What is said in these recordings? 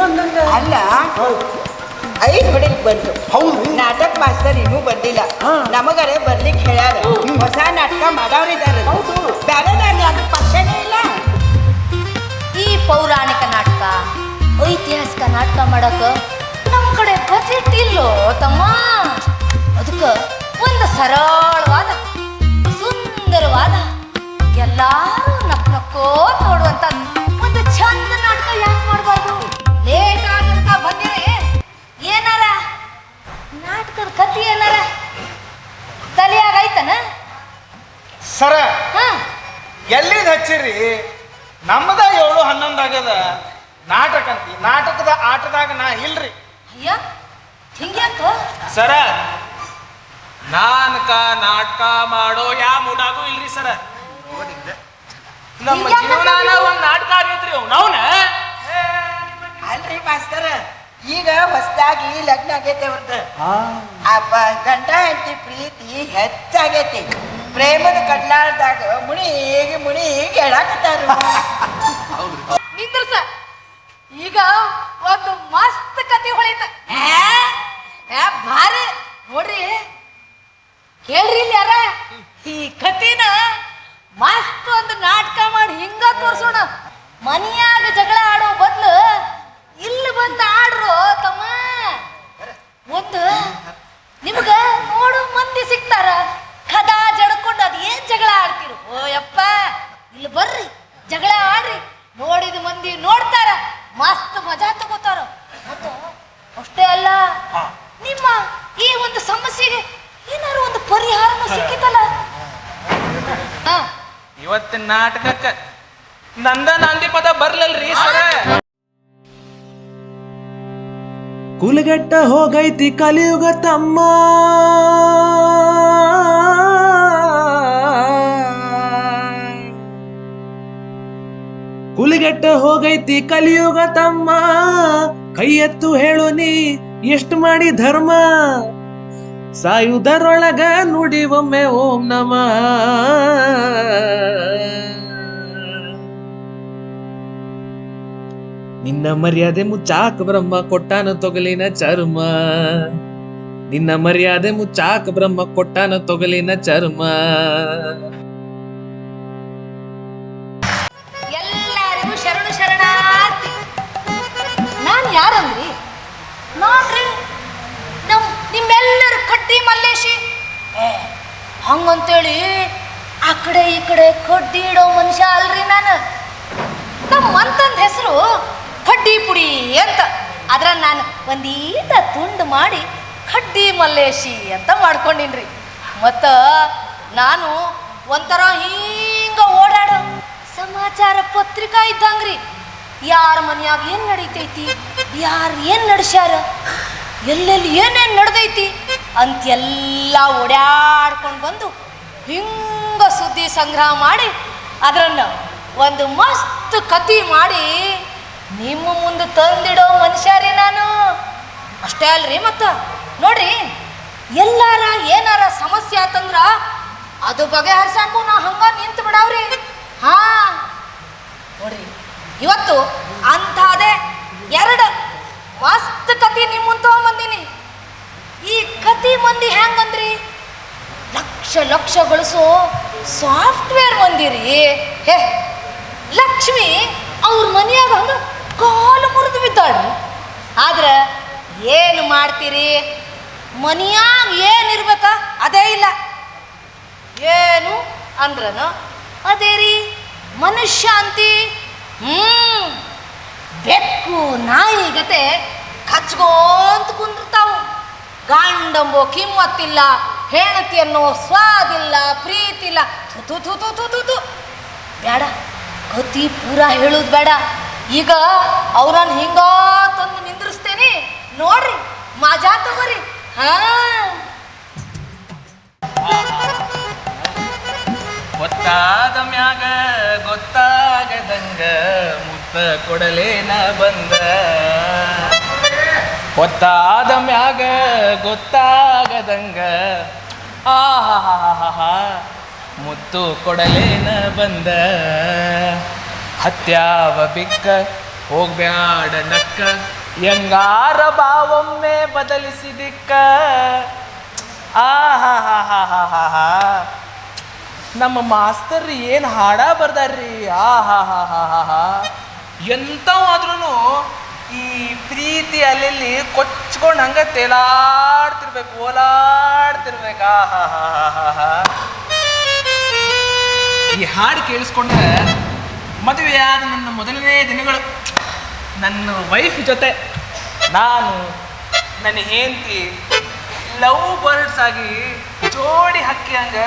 ಅಂದಂಗ ಅಲ್ಲ 5 ಹೊಡಿಲಿಕ್ಕೆ ಬಂತು. ಹೌದು ನಾಟಕ ಮಾಸ್ತರ್ ಇನ್ನೂ ಬಂದಿಲ್ಲ. ನಮಗರೆ ಬರ್ಲಿಕ್ಕೆ ಹೇಳ್ಯಾರ. ಹೊಸ ನಾಟಕ ಮಾಡವ್ರಿದಾರ. ಬೇರೆದಾರ ಅದು ಪಕ್ಷನೇ ಇಲ್ಲ. ಈ ಪೌರಾಣಿಕ ನಾಟಕ ಐತಿಹಾಸಿಕ ನಾಟಕ ಮಾಡಕ ನಮ್ಮ ಕಡೆ ಬಜೆಟ್ ಇಲ್ಲೋ ತಮ್ಮ. ಅದಕ್ಕೆ ಒಂದು ಸರಳವಾದ ಸುಂದರವಾದ ಎಲ್ಲಾರು ನಕ್ ನಕ್ಕೋತ್ ನೋಡುವಂತ ಒಂದು ಚಂದ ನಾಟಕ ಯಾಕೆ ಮಾಡಬಾರ್ದು? ಲೇಟ್ ಆಗಂತ ಬಂದಿರಿ ಏನಾರ ನಾಟಕದ ಕಥೆ ಏನಾರ ತಲೆಯಾಗೈತನ ಸರ ಹ ಎಲ್ಲಿದ್ ಹಚ್ಚಿರಿ? ನಮ್ಮದ 7-11 ಆಗ್ಯದ ನಾಟಕ ಅಂತಿ. ನಾಟಕದ ಆಟದಾಗ ನಾ ಇಲ್ರಿ. ಅಯ್ಯ ಹಿಂಗ್ಯಾಕ ಸರ ನಾಟಕ ಮಾಡೋ ಯಾ ಮೂಡಾಗೂ ಇಲ್ರಿ ಸರ. ನಮ್ಮ ಜೀವನ ಒಂದ್ ನಾಟಕ ಆಗೈತ್ರಿ ಅವನ. ಅಲ್ರಿ ಮಾಸ್ತರ್, ಈಗ ಹೊಸದಾಗಿ ಲಗ್ನ ಆಗೈತೆ ಅವ್ರದ್ದು. ಗಂಡ ಹೆಂಡತಿ ಪ್ರೀತಿ ಹೆಚ್ಚಾಗೈತಿ. ಪ್ರೇಮದ ಕಡ್ಲಾಡ್ದಾಗ ಮುಣಿ ಹೇಳಾಕತ್ತಾರ. ನಿಂದ್ರಸ ಈಗ ಒಂದು ಮಸ್ತ್ ಕತೆ ಹೊಳಿತ ಭಾರಿ ನೋಡ್ರಿ. ಕೇಳ್ರಿ ಇಲ್ಲಿ ಯಾರ ಈ ಕತಿನ ಮಸ್ತ್ ಒಂದು ನಾಟಕ ಮಾಡಿ ಹಿಂಗ ತೋರ್ಸೋಣ. ಮನಿಯಾಗ ಜಗಳ ಆಡೋ ಬದ್ಲು ಇಲ್ಲಿ ಬಂದು ಆಡ್ರು ತಮ್ಮ. ಒಂದು ನಿಮ್ಗ ನೋಡು ಮಂದಿ ಸಿಗ್ತಾರ, ಕದಾ ಜಡ್ಕೊಂಡು ಅದ್ ಏನ್ ಜಗಳ ಆಡ್ತಿರು. ಓ ಯಪ್ಪ ಇಲ್ಲಿ ಬರ್ರಿ ಜಗಳ ಆಡ್ರಿ, ನೋಡಿದ ಮಂದಿ ನೋಡ್ತಾರ, ಮಸ್ತ್ ಮಜಾ ತಗೋತಾರ. ಮತ್ತು ಅಷ್ಟೇ ಅಲ್ಲ, ನಿಮ್ಮ ಈ ಒಂದು ಸಮಸ್ಯೆಗೆ ಏನಾರು ಒಂದು ಪರಿಹಾರನೂ ಸಿಕ್ಕಿತಲ್ಲ. ಇವತ್ತಿನ ನಾಟಕಕ್ಕ ನಂದ ನಾಂದಿ ಪದ ಬರ್ಲಲ್ರಿ ಸರ. ಕುಲಗೆಟ್ಟ ಹೋಗೈತಿ ಕಲಿಯುಗ ತಮ್ಮ, ಕುಲಗೆಟ್ಟ ಹೋಗೈತಿ ಕಲಿಯುಗ ತಮ್ಮ, ಕೈ ಎತ್ತು ಹೇಳು ನೀ ಎಷ್ಟು ಮಾಡಿ ಧರ್ಮ, ಸಾಯುವುದರೊಳಗ ನುಡಿ ಒಮ್ಮೆ ಓಂ ನಮ. ನಿನ್ನ ಮರ್ಯಾದೆ ಮುಚ್ಚಾಕ ಬ್ರಹ್ಮ ಕೊಟ್ಟಾನ ತೊಗಲಿನ ಚರ್ಮ, ನಿನ್ನ ಮರ್ಯಾದೆ ಮುಚ್ಚಾಕ ಬ್ರಹ್ಮ ಕೊಟ್ಟಾನ ತೊಗಲಿನ ಚರ್ಮ. ಎಲ್ಲರಿಗೂ ಶರಣು ಶರಣಾರ್ಥಿ. ನಾನು ಯಾರಂದ್ರಿ? ನೋಡ್ರಿ ನಿಮ್ಮೆಲ್ಲರ ಕಡ್ಡಿ ಮಲ್ಲೇಶಿ ಹಂಗಂತೇಳಿ ಆ ಕಡೆ ಈ ಕಡೆ ಕಡ್ಡಿ ಇಡೋ ಮನುಷ್ಯ ಅಲ್ರಿ ನಾನು. ನಮ್ಮ ಮಂತಂದ ಹೆಸರು ಕಡ್ಡಿ ಪುಡಿ ಅಂತ. ಅದ್ರ ನಾನು ಒಂದೀಟ ತುಂಡು ಮಾಡಿ ಕಡ್ಡಿ ಮಲ್ಲೇಶಿ ಅಂತ ಮಾಡ್ಕೊಂಡಿನ್ರಿ. ಮತ್ತು ನಾನು ಒಂಥರ ಹಿಂಗ ಓಡಾಡೋ ಸಮಾಚಾರ ಪತ್ರಿಕಾ ಇದ್ದಂಗ್ರಿ. ಯಾರ ಮನ್ಯಾಗ ಏನು ನಡೀತೈತಿ, ಯಾರು ಏನು ನಡ್ಸ್ಯಾರ, ಎಲ್ಲೆಲ್ಲಿ ಏನೇನು ನಡೆದೈತಿ ಅಂತೆಲ್ಲ ಓಡಾಡ್ಕೊಂಡು ಬಂದು ಹಿಂಗ ಸುದ್ದಿ ಸಂಗ್ರಹ ಮಾಡಿ ಅದರನ್ನು ಒಂದು ಮಸ್ತ್ ಕತೆ ಮಾಡಿ ನಿಮ್ಮ ಮುಂದೆ ತಂದಿಡೋ ಮನುಷ್ಯ ರೀ ನಾನು. ಅಷ್ಟೇ ಅಲ್ರಿ, ಮತ್ತು ನೋಡ್ರಿ ಎಲ್ಲಾರ ಏನಾರ ಸಮಸ್ಯೆ ಆತಂದ್ರ ಅದು ಬಗೆಹರ್ಸಾಕು ನಾ ಹಂಗ ನಿಂತು ಬಿಡಾವ್ರಿ. ನೋಡ್ರಿ ಇವತ್ತು ಅಂಥದೇ 2 ಮಸ್ತ್ ಕತೆ ನಿಮ್ಮ ಮುಂದೆ ತಗೊಂಬಂದೀನಿ. ಈ ಕತೆ ಮಂದಿ ಹೆಂಗಂದ್ರಿ ಲಕ್ಷ ಗಳಿಸೋ ಸಾಫ್ಟ್ವೇರ್ ಮಂದಿರಿ. ಹೇ ಲಕ್ಷ್ಮಿ ಅವ್ರ ಮನೆಯಾಗ ಹಂಗ ಕಾಲು ಮುರಿದು ಬಿದ್ದಾಳ್ರಿ. ಆದ್ರೆ ಏನು ಮಾಡ್ತೀರಿ, ಮನೆಯಾಗ ಏನಿರ್ಬೇಕ ಅದೇ ಇಲ್ಲ. ಏನು ಅಂದ್ರನು ಅದೇ ರೀ ಮನುಷ್ಯ ಅಂತಿ. ಬೆಕ್ಕು ನಾಯಿ ಗತೆ ಕಚ್ಕೋಂತ ಕುಂದಿರ್ತಾವು. ಗಂಡಂಬೋ ಕಿಮ್ಮತ್ತಿಲ್ಲ, ಹೆಣತಿ ಅನ್ನೋ ಸ್ವಾದಿಲ್ಲ, ಪ್ರೀತಿ ಇಲ್ಲ. ತು ಬೇಡ, ಕತಿ ಪೂರ ಹೇಳುದು ಬೇಡ. ಈಗ ಅವ್ರನ್ನ ಹಿಂಗ ತಂದು ನಿಂದ್ರಿಸ್ತೇನೆ ನೋಡ್ರಿ, ಮಜಾ ತಗೋರಿ. ಗೊತ್ತಾದ ಮ್ಯಾಗ ಗೊತ್ತಾಗದಂಗ ಮುತ್ತ ಕೊಡಲೇನ ಬಂದ, ಗೊತ್ತಾದ ಮ್ಯಾಗ ಗೊತ್ತಾಗದಂಗ ಆಹಾ ಮುತ್ತು ಕೊಡಲೇನ ಬಂದ. ಹತ್ಯಾವ ಬಿಕ್ಕ ಹೋಗ್ಬ್ಯಾಡ ನಕ್ಕ ಹೆಂಗಾರ ಬಾವೊಮ್ಮೆ ಬದಲಿಸಿದಿಕ್ಕ ಆಹಾ ನಮ್ಮ ಮಾಸ್ತರ್ ಏನು ಹಾಡ ಬರ್ದಾರ್ರಿ ಆಹಾ ಎಂಥವಾದ್ರೂ ಈ ಪ್ರೀತಿ ಅಲ್ಲಿ ಕೊಚ್ಕೊಂಡು ಹಂಗ ತೇಲಾಡ್ತಿರ್ಬೇಕು ಓಲಾಡ್ತಿರ್ಬೇಕು ಆಹಾ ಈ ಹಾಡು ಕೇಳಿಸ್ಕೊಂಡ್ರೆ ಮದುವೆಯಾದ ನನ್ನ ಮೊದಲನೇ ದಿನಗಳು ನನ್ನ ವೈಫ್ ಜೊತೆ ನಾನು ನನ್ನ ಹೆಂಡತಿ ಲವ್ ಬರ್ಡ್ಸ್ ಆಗಿ ಜೋಡಿ ಹಕ್ಕಿ ಹಂಗ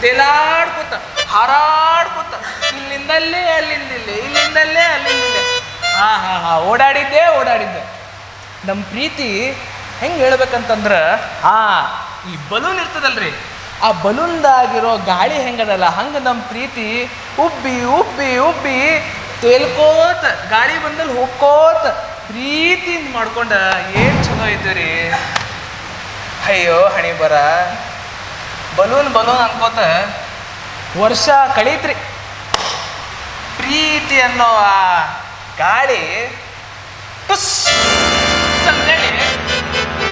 ತೇಲಾಡ್ಕೊತ ಹಾರಾಡ್ಕೊತ ಇಲ್ಲಿಂದಲ್ಲೇ ಅಲ್ಲಿಂದಿಲ್ಲ ಇಲ್ಲಿಂದಲ್ಲೇ ಅಲ್ಲಿಂದಿಲ್ಲ ಓಡಾಡಿದ್ದೆ ನಮ್ಮ ಪ್ರೀತಿ ಹೆಂಗೆ ಹೇಳ್ಬೇಕಂತಂದ್ರೆ ಈ ಬಲೂನ್ ಇರ್ತದಲ್ರಿ ಆ ಬಲೂನ್ದಾಗಿರೋ ಗಾಳಿ ಹೆಂಗದಲ್ಲ ಹಂಗೆ ನಮ್ಮ ಪ್ರೀತಿ ಉಬ್ಬಿ ಉಬ್ಬಿ ಉಬ್ಬಿ ತೇಲ್ಕೋತ ಗಾಳಿ ಬಂದಲ್ಲಿ ಹೋಗ್ಕೋತ ಪ್ರೀತಿಯಿಂದ ಮಾಡ್ಕೊಂಡ ಏನು ಚಲೋ ಐತೆ ರೀ. ಅಯ್ಯೋ ಹಣಿ ಬರ ಬಲೂನ್ ಅನ್ಕೋತ ವರ್ಷ ಕಳೀತ್ರಿ. ಪ್ರೀತಿ ಅನ್ನೋ ಆ ಗಾಳಿ ಟುಸ್ ಅಂತೇಳಿ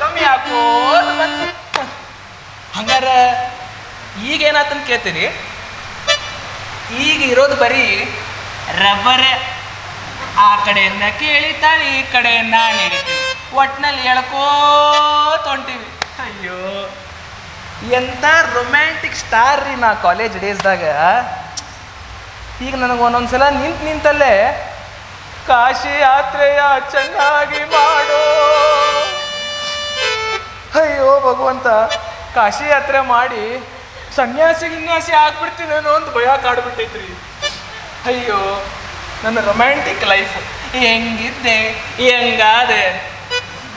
ಕಮ್ಮಿ ಹಾಕೋತ ಬಂತು. ಹಂಗಾರ ಈಗೇನಾತಂತ ಕೇಳ್ತೀರಿ, ಈಗ ಇರೋದು ಬರೀ ರಬ್ಬರೇ. ಆ ಕಡೆಯಿಂದ ಕೇಳಿತಾಳೆ ಈ ಕಡೆ ನಾನು ಹೇಳಿತೀನಿ, ಒಟ್ಟಿನಲ್ಲಿ ಎಳ್ಕೋತ ಹೊಂಟೀವಿ. ಅಯ್ಯೋ ಎಂಥ ರೊಮ್ಯಾಂಟಿಕ್ ಸ್ಟಾರ್ ರೀ ನಾ ಕಾಲೇಜ್ ಡೇಸ್ದಾಗ. ಈಗ ನನಗೆ ಒಂದೊಂದ್ಸಲ ನಿಂತಲ್ಲೇ ಕಾಶಿ ಯಾತ್ರೆಯ ಚೆನ್ನಾಗಿ ಮಾಡೋ, ಅಯ್ಯೋ ಭಗವಂತ ಕಾಶಿ ಯಾತ್ರೆ ಮಾಡಿ ಸನ್ಯಾಸಿ ಆಗ್ಬಿಡ್ತೀನೇನೋ ಅಂತ ಭಯ ಕಾಡ್ಬಿಟ್ಟೈತ್ರಿ. ಅಯ್ಯೋ ನನ್ನ ರೊಮ್ಯಾಂಟಿಕ್ ಲೈಫ್ ಹೆಂಗಿದ್ದೆ ಹೆಂಗಾದೆ,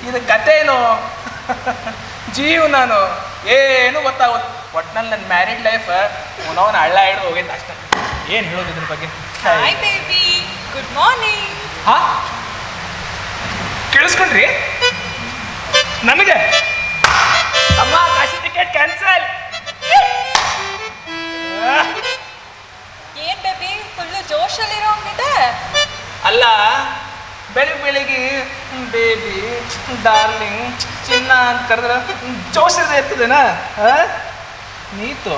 ಇದು ಕಥೆನೋ ಜೀವನನೋ ಏನು ಗೊತ್ತಾಗೋದು. ಒಟ್ನಲ್ಲಿ ನನ್ನ ಮ್ಯಾರಿಡ್ ಲೈಫ್ ಅವನವನ ಹಳ್ಳ ಹಿಡಿದು ಹೋಗೈತೆ ಅಷ್ಟೇ. ಏನು ಹೇಳೋದು ಇದ್ರ ಬಗ್ಗೆ? Hi baby, good morning. ಕೇಳಿಸ್ಕೊಂಡ್ರಿ? ನನಗೆ ಅಮ್ಮ ಕಾಶಿ ಟಿಕೆಟ್ ಕ್ಯಾನ್ಸಲ್. ಏನ್ ಬೇಬಿ ಫುಲ್ಲು ಜೋಶಲ್ಲಿರೋ ಹಂಗಿದೆ. ಅಲ್ಲ ಬೆಳಿಗ್ಗೆ ಬೇಬಿ ಡಾರ್ಲಿಂಗ್ ಚಿನ್ನ ಅಂತ ಕರೆದ್ರೆ ಜೋಶದ ಇರ್ತದೇನಾ? ನೀತು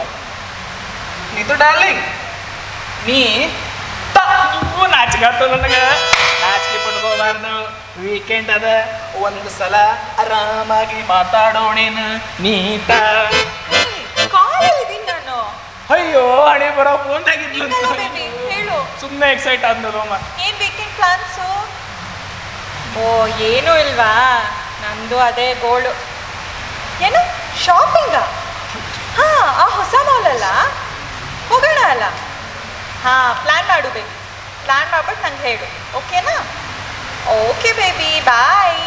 ಡಾರ್ಲಿಂಗ್ ನೀ ನಾಚಿಗಾತ ನನಗೆ ನಾಚಿಕೆ ಪಡ್ಕೋಬಾರ್ದು. ವೀಕೆಂಡ್ ಅದ, ಒಂದು ಸಲ ಆರಾಮಾಗಿ ಮಾತಾಡೋಣೇನು ನೀತ. ಕಾಲಲ್ಲಿದ್ದೀನಿ ನಾನು. ಅಯ್ಯೋ ಹಣೆ ಬರೋ ಫೋನ್ದಾಗಿದ್ಲು ಬೇಬಿ ಹೇಳು. ಸುಮ್ಮನೆ ಎಕ್ಸೈಟ್ ಆದ್ನಲ್ಲಮ್ಮ. ಏನ್ ವೀಕೆಂಡ್ ಪ್ಲಾನ್ಸು? ಓ ಏನೂ ಇಲ್ವಾ? ನಂದು ಅದೇ ಗೋಳು. ಏನು ಶಾಪಿಂಗಾ? ಆ ಹೊಸ ಮಾಲ್ ಅಲ್ಲ, ಹೋಗೋಣ ಅಲ್ಲ? ಪ್ಲಾನ್ ಮಾಡು ಬೇಬಿ, ಪ್ಲಾನ್ ಮಾಡ್ಬಿಟ್ಟು ನಂಗೆ ಹೇಳು, ಓಕೆನಾ? ಓಕೆ ಬೇಬಿ, ಬಾಯ್.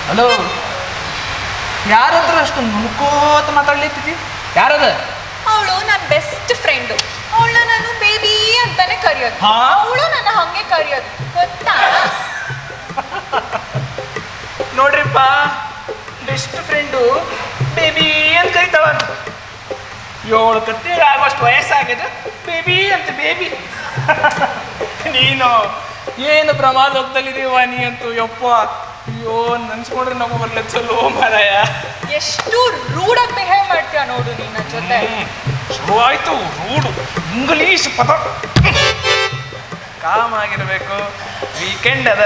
ಹಲೋ, ಯಾರತ್ರ ಅಷ್ಟು ನುಡ್ಕೋತ ಮಾತಾಡ್ಲಿತ್ತೀವಿ? ಯಾರದ? ಅವಳು ನನ್ನ ಬೆಸ್ಟ್ ಫ್ರೆಂಡು. ಅವಳನ್ನ ನಾನು ಬೇಬಿ ಅಂತಾನೆ ಕರೆಯೋದು. ಅವಳು ನನ್ನ ಹಂಗೆ ಕರೆಯೋದು, ಗೊತ್ತಾ? ನೋಡ್ರಿಪ್ಪ, ಬೆಸ್ಟ್ ಫ್ರೆಂಡು ಬೇಬಿ ಅಂತ ಕರಿತಾವ. 7 ಕತ್ತಿಗೆ ಆಗೋಷ್ಟು ವಯಸ್ಸಾಗಿದೆ, ಬೇಬಿ ಅಂತ ಬೇಬಿ. ನೀನು ಏನು ಪ್ರಮಾದೋಗ್ದಲ್ಲಿದೀವ ನೀ ಅಂತೂ ಯಪ್ಪ. ಅಯ್ಯೋ ನೆನ್ಸ್ಕೊಂಡ್ರೆ ನಗು ಬರ್ಲೋ ಮಾರಾಯ. ಎಷ್ಟು ರೂಡಾಗಿ ಬಿಹೇವ್ ಮಾಡ್ತೀಯ ನೋಡು ನೀನ್ ನನ್ನ ಜೊತೆ. ಶುರುವಾಯ್ತು ರೂಡು ಇಂಗ್ಲೀಷ್ ಪದ. ಕಾಮ್ ಆಗಿರ್ಬೇಕು, ವೀಕೆಂಡ್ ಅದ.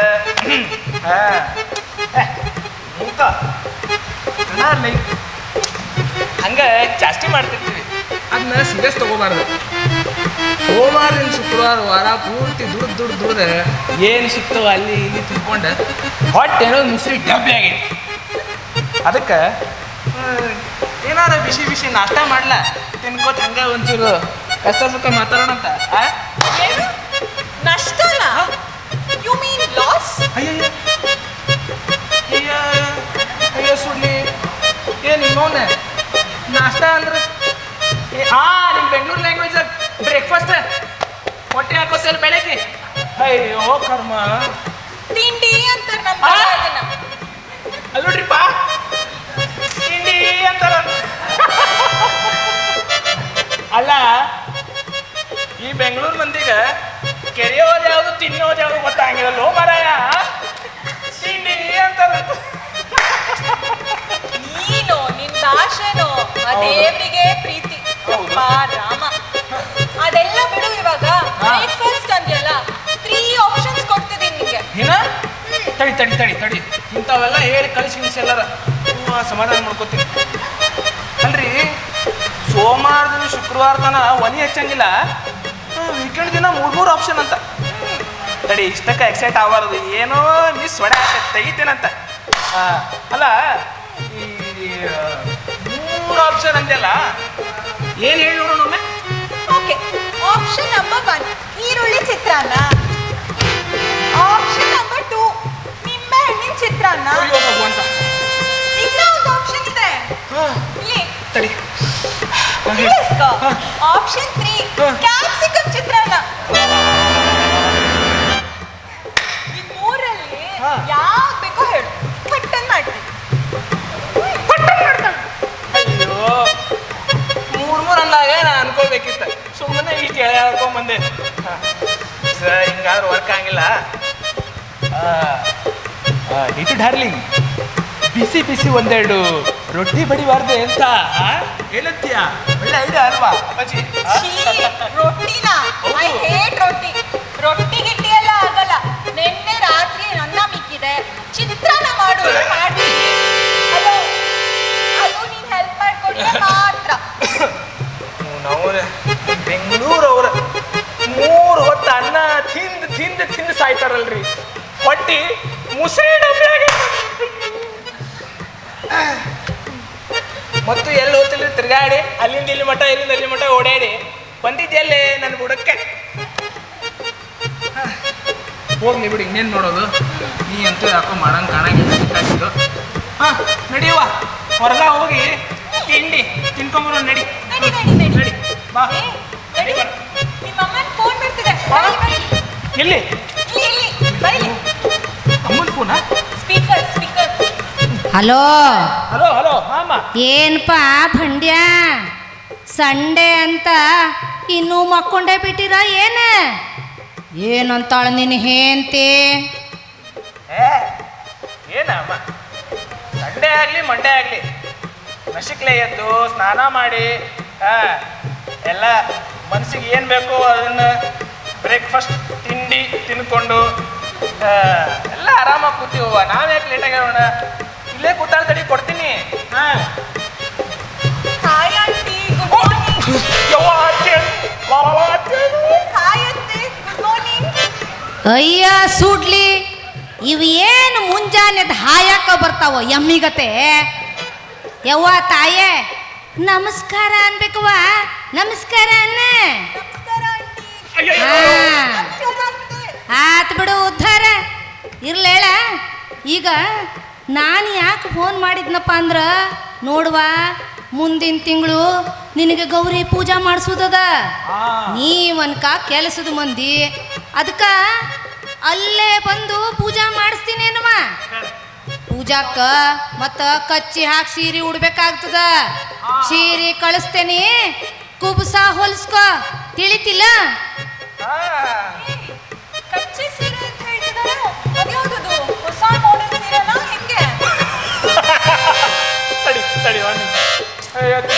ಹಂಗ ಜಾಸ್ತಿ ಮಾಡ್ತಿರ್ತೀವಿ, ಅದನ್ನ ಸೀರಿಯಸ್ ತಗೋಬಾರ್ದು. ಸೋಮವಾರದಿಂದ ಶುಕ್ರವಾರ ವಾರ ಪೂರ್ತಿ ದುಡ್ದು ಏನು ಸಿಕ್ತೋ ಅಲ್ಲಿ ಇಲ್ಲಿ ತಿನ್ಕೊಂಡು ಹೊಟ್ಟೆನೋ ಮುಸ್ರಿ ಡಬ್ಬಿ ಆಗೈತಿ. ಅದಕ್ಕೆ ಏನಾರ ಬಿಸಿ ನಾಷ್ಟ ಮಾಡ್ಲ ತಿನ್ಕೋತ ಹಂಗ ಒಂಚೂರು ಕಷ್ಟ ಸುಖ ಮಾತಾಡೋಣ ಅಂತ. ಏನು ನಷ್ಟನ? You mean loss? ಅಯ್ಯೋ ಸುಡ್ಲಿ ಏನು ಇನ್ನೊಂದು ನಾಷ್ಟ ಅಂದ್ರೆ ನಿಮ್ಮ ಬೆಂಗಳೂರು ಲ್ಯಾಂಗ್ವೇಜ್ ಬ್ರೇಕ್ಫಾಸ್ಟ್ ಹೊಟ್ಟೆ ಹಾಕೋಸಲ್ ಬೆಳಗ್ಗೆ. ಅಯ್ಯೋ ಕರ್ಮ, ತಿಂಡಿ ಅಂತಾರೆ ನಮ್ಮ ಅದನ್ನ. ಅಲ್ಲಿ ನೋಡ್ರಿಪ್ಪ, ತಿಂಡಿ ಅಂತಾರ. ಅಲ್ಲ ಈ ಬೆಂಗಳೂರು ಮಂದಿಗೆ ಕೆರೆಯೋದು ಯಾವುದು ತಿನ್ನೋದು ಯಾವುದು ಗೊತ್ತಾಗಿರಲ್ಲ ಮರಾಯ ತಿಂಡಿ ಅಂತಾರ ನೀನು ನಿನ್ನ ಆಶೆನೋ ಆ ದೇವ್ರಿಗೆ ಪ್ರೀತಿ ಬಾ ರಾಮ ಅದೆಲ್ಲ ಬಿಡು ಇವಾಗ ಬ್ರೇಕ್ಫಾಸ್ಟ್ ಅಂದ್ಯಲ್ಲ 3 ಆಪ್ಷನ್ಸ್ ಕೊಡ್ತಿದ್ದೀನಿ ನಿಂಗೆ ಏನ ತಡಿ ತಡಿ ತಡಿ ತಡಿ ಇಂಥವೆಲ್ಲ ಹೇಳಿ ಕಳಿಸಿ ಎಲ್ಲಾರ ಸಮಾಧಾನ ಮಾಡ್ಕೋತೀನಿ ಅಲ್ರಿ ಸೋಮವಾರದಿಂದ ಶುಕ್ರವಾರ ತನ ಒಲಿ ಹಚ್ಚಂಗಿಲ್ಲ ವೀಕೆಂಡ್ ದಿನ 3 ಆಪ್ಷನ್ ಅಂತ ತಡಿ ಇಷ್ಟಕ್ಕೆ ಎಕ್ಸೈಟ್ ಆಗಬಾರ್ದು ಏನೋ ಮಿಸ್ ಹೊಡೆ ತೆಗಿತೇನಂತ ಅಲ್ಲ ಈ 3 ಆಪ್ಷನ್ ಅಂತೆಲ್ಲ ಏನು ಹೇಳಿ ನೋಡೋಣ ಒಮ್ಮೆ ಓಕೆ ಆಪ್ಷನ್ ನಂಬರ್ 1 ಈರುಳ್ಳಿ ಚಿತ್ರಾನ್ನ ಆಪ್ಷನ್ ನಂಬರ್ 2 ನಿಂಬೆ ಹಣ್ಣಿನ ಚಿತ್ರಾನ್ನ ಅಯ್ಯೋ ಭಗವಂತ ಇನ್ನೂ ಒಂದು ಆಪ್ಷನ್ ಇದೆ ಇಲ್ಲಿ ತಡಿ ಆಪ್ಷನ್ 3 ಕ್ಯಾಪ್ಸಿಕಮ್ ಚಿತ್ರಾನ್ನ ಈ ಮೂರಲ್ಲಿ ಯಾವ್ದು ಬೇಕೋ ಹೇಳು ಪಟ್ಟನ್ ಮಾಡ್ತೀನಿ ಅಯ್ಯೋ 3 ಅಂದಾಗ ನಾ ಅನ್ಕೋಬೇಕಿತ್ತ ಸುಮ್ಮನೆ ಇಷ್ಟು ಎಳೆ ಹೇಳ್ಕೊಂಬಂದೆ ಸರ್ ಹಿಂಗಾದ್ರೆ ವರ್ಕ್ ಆಗಿಲ್ಲ ಇಟ್ಟು ಡಾರ್ಲಿಂಗ್ ಬಿಸಿ ಬಿಸಿ ಒಂದೆರಡು ರೊಟ್ಟಿ ಬಡಿಬಾರ್ದು ಅಂತ ಏನಂತೀಯ ಒಳ್ಳೆ ಐಡಿಯಾ ಅಲ್ವಾ ಅಪ್ಪಾಜಿ ರೊಟ್ಟಿನ ಐ ಹೇಟ್ ರೊಟ್ಟಿ ರೊಟ್ಟಿ ಗಿಟ್ಟಿ ಎಲ್ಲ ಆಗಲ್ಲ ನಿನ್ನೆ ರಾತ್ರಿ ಅನ್ನ ಮಿಕ್ಕಿದೆ ಚಿತ್ರಾನ್ನ ಮಾಡು ಮಾಡ್ತೀನಿ ಅದು ನೀನ್ ಹೆಲ್ಪ್ ಮಾಡ್ಕೊಟ್ರೆ ಮಾತ್ರ ನಾವು ಬೆಂಗಳೂರವ್ರ 3 ಹೊತ್ತು ಅನ್ನ ತಿಂದು ತಿಂದು ತಿಂದು ಸಾಯ್ತಾರಲ್ರಿ ಹೊಟ್ಟಿ ಮುಸೆ ಡಬ್ಬ್ಯಾಗ ಮತ್ತು ಎಲ್ಲಿ ಹೋಗ್ತಿಲ್ಲ ತಿರ್ಗಾಡಿ ಅಲ್ಲಿಂದ ಇಲ್ಲಿ ಮಠ ಇಲ್ಲಿಂದ ಅಲ್ಲಿ ಮಠ ಓಡಾಡಿ ಬಂದಿದ್ದೆಲ್ಲೇ ನನ್ನ ಬುಡಕ್ಕೆ ಹೋಗ್ಲಿ ಬಿಡಿ ಇನ್ನೇನು ನೋಡೋದು ನೀ ಅಂತೂ ಯಾಕೋ ಮಾಡಂಗೆ ಕಾಣಂಗಿಲ್ಲ ಹಾಂ ನಡಿಯುವ ಹೊರಗ ಹೋಗಿ ತಿಂಡಿ ತಿನ್ಕೊಂಬರೋ ನಡಿ ನಡಿ ನಡಿ ನಡಿ ನಡಿ ಬಾ ಏ, ನಡಿ ನಿಮ್ಮ ಅಮ್ಮನ ಫೋನ್ ಬರ್ತಿದೆ ಎಲ್ಲಿ ಇಲ್ಲಿ ಬರೀ ಅಮ್ಮನ ಫೋನಾ speaker speaker hello hello hello ಹಾಂ ಏನಪ್ಪ ಭಂಡ್ಯ ಸಂಡೇ ಅಂತ ಇನ್ನೂ ಮಕ್ಕೊಂಡೇ ಬಿಟ್ಟಿರ ಏನಂತಾಳ ನಿನ್ನ ಹೇಂತಿ ಏನಮ್ಮ ಸಂಡೇ ಆಗಲಿ ಮಂಡೇ ಆಗಲಿ ನಶಿಕ್ಲೆ ಎದ್ದು ಸ್ನಾನ ಮಾಡಿ ಎಲ್ಲ ಮನಸ್ಸಿಗೆ ಏನು ಬೇಕೋ ಅದನ್ನು ಬ್ರೇಕ್ಫಾಸ್ಟ್ ತಿಂಡಿ ತಿನ್ಕೊಂಡು ಎಲ್ಲ ಆರಾಮಾಗಿ ಕೂತೀವವ್ವ ನಾವ್ಯಾಕೆ ಲೇಟಾಗಿ ಹೇಳೋಣ ಇಲ್ಲೇ ಕೂತಾಳ ತಡಿ ಕೊಡ್ತೀನಿ ಹಾಂ hi aunty good morning hi ಅತ್ತೆ ಗುಡ್ ಮಾರ್ನಿಂಗ್ ಅಯ್ಯ ಸುಡ್ಲಿ ಇವು ಏನು ಮುಂಜಾನೆದ ಹಾಯಕ್ಕ ಬರ್ತಾವ ಎಮ್ಮಿಗತೆ ಯವ್ವ ತಾಯೇ ನಮಸ್ಕಾರ ಅನ್ಬೇಕವ್ವ ನಮಸ್ಕಾರ ಅನ್ನ ನಮಸ್ಕಾರ ಆಂಟಿ ಹಾ ಆತ್ ಬಿಡು ಉದ್ಧಾರ ಇರ್ಲೇಳ ಈಗ ನಾನು ಯಾಕೆ ಫೋನ್ ಮಾಡಿದ್ನಪ್ಪ ಅಂದ್ರ ನೋಡುವ ಮುಂದಿನ ತಿಂಗಳು ನಿನಗೆ ಗೌರಿ ಪೂಜಾ ಮಾಡಿಸೋದದ ನೀವನ್ಕ ಕೆಲಸದ ಮಂದಿ ಅದಕ್ಕ ಅಲ್ಲೇ ಬಂದು ಪೂಜಾ ಮಾಡಿಸ್ತೀನೇನವ ಪೂಜಾಕ್ಕ ಮತ್ತ ಕಚ್ಚಿ ಹಾಕಿ ಸೀರೆ ಉಡ್ಬೇಕಾಗ್ತದ ಸೀರೆ ಕಳಿಸ್ತೇನಿ ಕುಬ್ಸ ಹೊಲ್ಸ್ಕೊ ತಿಳಿತಿಲ್ಲ ಕಚ್ಚೆ ಸೀರೆ ಅಂತ ಹೇಳ್ತಿದ್ದಾರೆ ಅದ್ಯಾವ್ದದು ಹೊಸ ಮಾಡೆಲ್ ಸೀರೆನಾ ಹೆಂಗೆ ತಡಿ ತಡಿ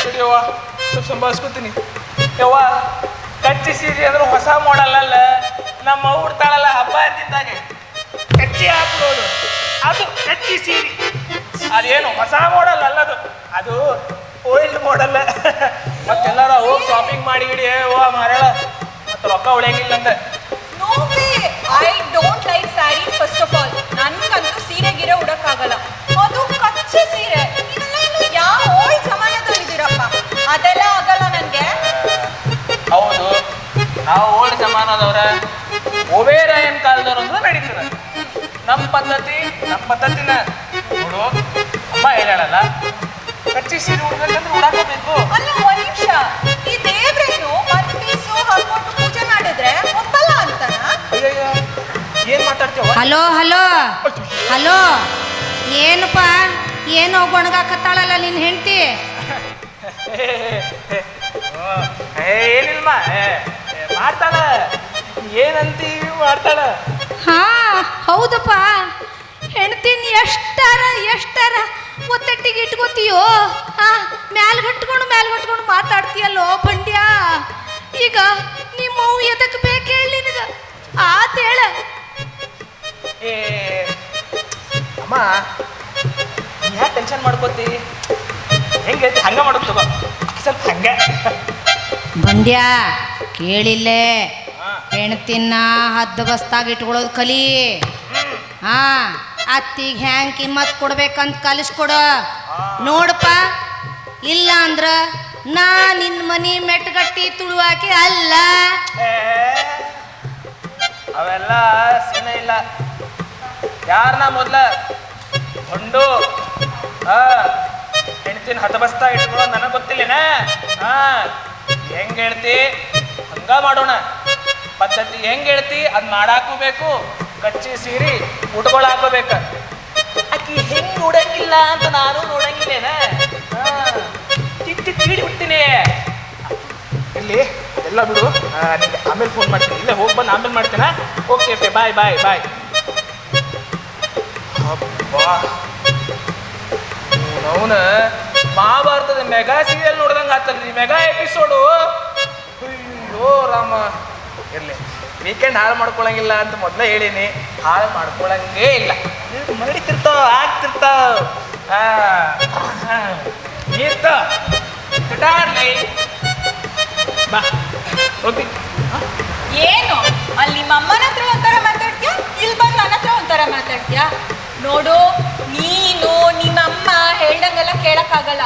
ತಡಿಯವ್ವ ಸ್ವಲ್ಪ ಸಂಭಾಳಿಸ್ಕೊತೀನಿ ಯವ್ವ ಕಚ್ಚಿ ಸೀರೆ ಅಂದ್ರೆ ಹೊಸ ಮಾಡಲ್ ಅಲ್ಲ ನಮ್ಮ ಅವ್ವ ಉಡ್ತಾಳಲ್ಲ ಹಬ್ಬ ಇದ್ದಿದ್ದಾಗೆ ಕಚ್ಚಿ ಹಾಕ್ಬೋದು ಅದು ಕಚ್ಚಿ ಸೀರೆ ಅದೇನು ಹೊಸ ಮಾಡಲ್ ಅಲ್ಲದು ಅದು ಓಲ್ಡ್ ಮಾಡಲ್ ಮತ್ತೆಲ್ಲಾರ ಹೋಗಿ ಶಾಪಿಂಗ್ ಮಾಡಿ ಹಿಡಿ ಓ ಮಾರ್ಯಾಳ ಮತ್ತೆ ರೊಕ್ಕ ಉಳಿಯಂಗಿಲ್ಲ ಅಂತ no way I don't like sari first of all ನನ್ಗಂತೂ ಸೀರೆ ಗಿರೆ ಉಡಕ್ಕಾಗಲ್ಲ ಅದು ಕಚ್ಚೆ ಸೀರೆ ಇದೆಲ್ಲ ಇನ್ನು ಯಾವ ಓಲ್ಡ್ ಸಮಾನದಲ್ಲಿ ಇದ್ದೀರಪ್ಪ ಅದೆಲ್ಲ ಆಗಲ್ಲ ನನಗೆ ಹೌದು ನಾವು ಓಲ್ಡ್ ಜಮಾನದವ್ರ ಓಬೇರಾಯನ್ ಕಾಲದವ್ರು ಅಂದ್ರೆ ನಡೀತದ ನಮ್ಮ ಪದ್ಧತಿನ ನೋಡು ಅಮ್ಮ ಹೇಳಲ್ಲ ಕಚ್ಚಿ ಸೀರೆ ಉಡ್ಬೇಕಂದ್ರೆ ಉಡಾಕಬೇಕು ಅಲ್ಲ ಒಂದ್ ನಿಮಿಷ ಈ ದೇವ್ರೇನು ಒಂದ್ ಪೀಸು ಹಾಕೊಂಡು ಪೂಜೆ ಮಾಡಿದ್ರೆ ಒಪ್ಪಲ್ಲ ಅಂತನ ಅಯ್ಯಯ್ಯ ಏನ್ ಮಾತಾಡ್ತೀವ ಹಲೋ ಹಲೋ ಹಲೋ ಏನಪ್ಪ ಏನೋ ಗೊಣಗಾಕತ್ತಾಳಲ್ಲ ನಿನ್ನ ಹೆಂಡತಿ ಏನಿಲ್ಮ ಮಾಡ್ತಾಳ ಏನಂತಿ ಮಾಡ್ತಾಳ. ಹಾ ಹೌದಪ್ಪ, ಹೆಣ್ತಿನ ಎಷ್ಟರ ಒತ್ತಟ್ಟಿಗೆ ಇಟ್ಕೋತೀಯೋ ಮ್ಯಾಲ್ಗಟ್ಕೊಂಡು ಮಾತಾಡ್ತೀಯಲ್ಲೋ ಬಂಡ್ಯ. ಈಗ ನಿಮ್ಮವು ಎದಕ್ಕೆ ಬೇಕು ಹೇಳಿ ನಿನಗ ಆತೇಳ. ಏ ಅಮ್ಮ, ನೀ ಯಾಕೆ ಟೆನ್ಷನ್ ಮಾಡ್ಕೋತಿ? ಹೆಂಗೆ ಹೇಳ್ತಿ ಹಂಗ ಮಾಡೋದು ತಗೋ, ಸ್ವಲ್ಪ ಹಂಗ. ಬಂಡ್ಯ ಕೇಳಿಲ್ಲೇ, ಹೆಣ್ತಿನ ಹದ್ದು ಬಸ್ತಾಗ ಇಟ್ಕೊಳ್ಳೋದು ಕಲಿ. ಹಾ ಅತ್ತಿಗೆ ಹ್ಯಾಂಗ್ ಕಿಮ್ಮತ್ ಕೊಡ್ಬೇಕಂತ ಕಲಿಸ್ಕೊಡು ನೋಡಪ್ಪ. ಇಲ್ಲ ಅಂದ್ರ ನಾ ನಿನ್ನ ಮನಿ ಮೆಟ್ಗಟ್ಟಿ ತುಳುವಾಕಿ ಅಲ್ಲ. ಅವೆಲ್ಲ ಸೀನೆ ಇಲ್ಲ. ಯಾರನ್ನ ಮೊದ್ಲ ಹೊಂಡು ಹೆಣ್ತಿನ ಹತಬಸ್ತಾ ಇಟ್ಕೊಳ್ಳೋ ನನಗೆ ಗೊತ್ತಿಲ್ಲೇನ. ಹೆಂಗ್ ಹೇಳ್ತಿ ಹಂಗ ಮಾಡೋಣ. ಪದ್ಧತಿ ಹೆಂಗ್ ಹೇಳ್ತಿ ಅದ್ ಮಾಡಾಕು ಬೇಕು. ಕಚ್ಚಿ ಸೀರಿ ಉಟ್ಕೊಳಾಕೋಬೇಕ. ಆಕಿ ಹೆಂಗ್ ನೋಡಂಗಿಲ್ಲ ಅಂತ ನಾನು ನೋಡಂಗಿಲ್ಲೇನ. ತೀಡಿ ಬಿಡ್ತೀನಿ ಇಲ್ಲಿ. ಎಲ್ಲ ಬಿಡು, ನಿಂಗೆ ಆಮೇಲೆ ಫೋನ್ ಮಾಡ್ತೀನಿ. ಇಲ್ಲೇ ಹೋಗಿ ಬಂದು ಆಮೇಲೆ ಮಾಡ್ತೀನ. ಓಕೆ ಓಕೆ, ಬಾಯ್ ಬಾಯ್ ಬಾಯ್. ಅವನ ಮಹಾಭಾರತದ ಮೆಗಾ ಸೀರಿಯಲ್ ನೋಡ್ದಂಗೆ ಆತಲ್ರಿ, ಮೆಗಾ ಎಪಿಸೋಡು. ಅಯ್ಯೋ ರಾಮ. ಇರ್ಲಿ, ವೀಕೆಂಡ್ ಹಾಳು ಮಾಡ್ಕೊಳಂಗಿಲ್ಲ ಅಂತ ಮೊದಲೇ ಹೇಳೀನಿ. ಹಾಳು ಮಾಡ್ಕೊಳಂಗೇ ಇಲ್ಲ. ನಡೀತಿರ್ತಾವ, ಆಗ್ತಿರ್ತಾವ. ಬಾ ಹೋಗಿ. ಏನು ಅಲ್ಲಿ ನಿಮ್ಮ ಅಮ್ಮನ ಹತ್ರ ಒಂಥರ ಮಾತಾಡ್ತೀಯಾ, ಇಲ್ಲಿ ಬಂದು ನನ್ನ ಹತ್ರ ಒಂಥರ ಮಾತಾಡ್ತೀಯಾ? ನೋಡು, ನೀನು ನಿಮ್ಮಮ್ಮ ಹೇಳ್ದಂಗೆಲ್ಲ ಕೇಳಕ್ಕಾಗಲ್ಲ.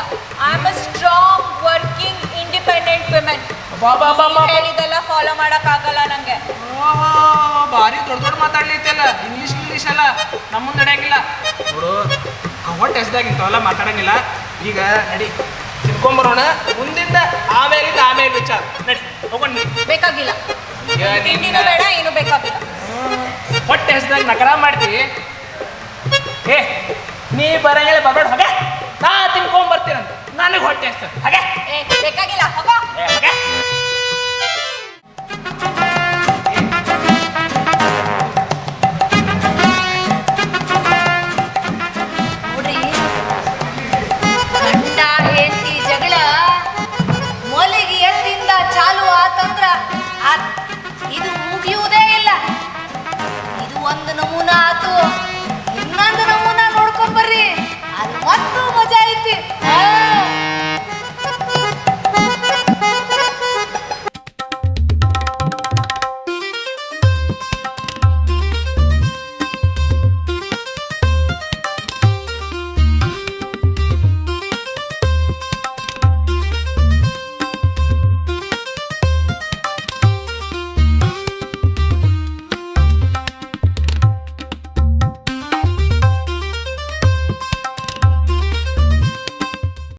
I am a strong working independent women. ಹೇಳಿದೆಲ್ಲ ಫಾಲೋ ಮಾಡಕ್ಕಾಗಲ್ಲ ನಂಗೆ. ಭಾರಿ ದೊಡ್ಡ ಮಾತಾಡ್ಲಿತ್ತಲ್ಲ, ಇಂಗ್ಲೀಷ್ ಅಲ್ಲ ನಮ್ಮ ಮುಂದೆ ನಡೆಯಂಗಿಲ್ಲ. ನೋಡು, ಹೊಟ್ಟೆ ಹೆಸ್ದಾಗ ಇಂಥವೆಲ್ಲ ಮಾತಾಡಂಗಿಲ್ಲ. ಈಗ ನಡಿ ತಿನ್ಕೊಂಬರೋಣ. ಮುಂದಿಂದ ಆಮೇಲೆ ವಿಚಾರ. ನಡಿ ಹೋಗೊಂಡು. ಬೇಕಾಗಿಲ್ಲ, ತಿಂಡಿನೂ ಬೇಡ, ಏನು ಬೇಕಾಗಿಲ್ಲ. ಹೊಟ್ಟೆ ಹೆಸ್ದಾಗ ನಕರ ಮಾಡ್ತಿ. ಏ ನೀ ಬರಂಗಿಲ್ಲ, ಬರ್ಬೇಡ. ಹಾಗೆ ನಾ ತಿನ್ಕೊಂಬರ್ತೀನಂತ ನನಗೆ ಹೊಟ್ಟೆ ಹೆಸ್ತದೆ. ಹಾಗೆ ಬೇಕಾಗಿಲ್ಲ, ಹೋಗೋ. ಹಾಗೆ ನೋಡ್ರಿ, ಗಂಡ ಹೆಂಡತಿ ಜಗಳ ಮೊಲಿಗೆ ಎದ್ದಿಂದ ಚಾಲು ಆತಂದ್ರ ಇದು ಮುಗಿಯುವುದೇ ಇಲ್ಲ. ಇದು ಒಂದು ನಮೂನ ಆತು.